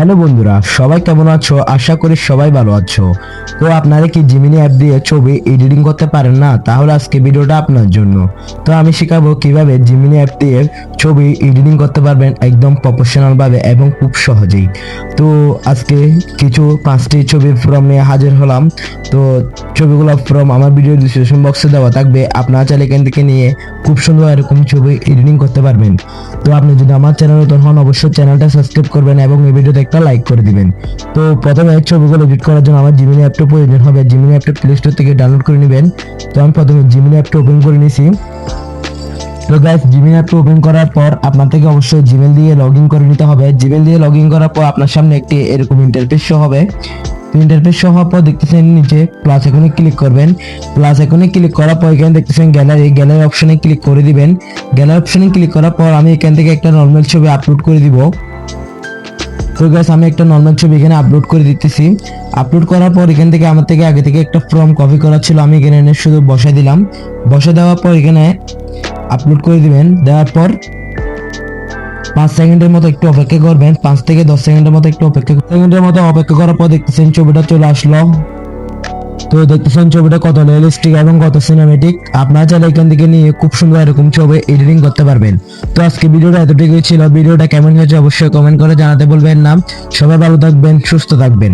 Hello বন্ধুরা, সবাই কেমন আছো? আশা করি সবাই ভালো আছো। তো আপনারা কি জিমিনি অ্যাপ দিয়ে ছবি এডিটিং করতে পারেন না? তাহলে আজকে ভিডিওটা আপনার জন্য। তো আমি শেখাবো কিভাবে জিমিনি অ্যাপ দিয়ে ছবি এডিটিং করতে পারবেন একদম প্রফেশনাল ভাবে এবং খুব সহজেই। তো আজকে কিছু 5টি ছবির ফ্রম নিয়ে হাজির হলাম। তো ছবিগুলো ফ্রম আমার ভিডিও ডিসক্রিপশন বক্সে দেওয়া থাকবে, আপনারা চাইলে এখান থেকে নিয়ে খুব সুন্দর এরকম ছবি এডিটিং করতে পারবেন। তো আপনি যদি আমার চ্যানেল নতুন হন অবশ্যই চ্যানেলটা সাবস্ক্রাইব করবেন এবং এই ভিডিওতে একটা লাইক করে দিবেন। তো প্রথমে ছবিগুলো এডিট করার জন্য আমার জিমিনি অ্যাপটা প্রয়োজন হবে। জিমিনি অ্যাপটা প্লে স্টোর থেকে ডাউনলোড করে নেবেন। তো আমি প্রথমে জিমিনি অ্যাপটা ওপেন করে নিয়েছি। তো গাইস, জিমেল অ্যাপটা ওপেন করার পর আপনার থেকে অবশ্যই জিমেল দিয়ে লগইন করে নিতে হবে। জিমেল দিয়ে লগইন করার পর আপনার সামনে একটি এরকম ইন্টারফেস শো হবে। তো ইন্টারফেস শো হওয়ার পর দেখতেছেন নিচে প্লাস আইকনে ক্লিক করবেন। প্লাস আইকনে ক্লিক করার পর এখানে দেখতেছেন গ্যালারি অপশনে ক্লিক করে দিবেন। গ্যালারি অপশনে ক্লিক করার পর আমি এখান থেকে একটা নর্মাল ছবি আপলোড করে দিব। তো গাইস, আমি একটা নর্মাল ছবি এখানে আপলোড করে দিতেছি। আপলোড করার পর এখান থেকে আমার থেকে আগে থেকে একটা ফর্ম কপি করা ছিল, আমি এখানে এনে শুধু বসাই দিলাম। বসে দেওয়ার পর এখানে আপলোড করে দিবেন। দেওয়ার পর 5 সেকেন্ডের মতো একটু অপেক্ষা করবেন। 5 থেকে 10 সেকেন্ডের মতো একটু অপেক্ষা করার পর দেখতেছেন ছবিটা চলে আসলো। তো দেখতেছেন ছবিটা কত রিয়েলিস্টিক এবং কত সিনেমেটিক। আপনারা চাইলে এখান থেকে নিয়ে খুব সুন্দর এরকম ছবি এডিটিং করতে পারবেন। তো আজকে ভিডিওটা এতটুকুই ছিল। ভিডিওটা কেমন হয়েছে অবশ্যই কমেন্ট করে জানাতে বলবেন না। সবাই ভালো থাকবেন, সুস্থ থাকবেন।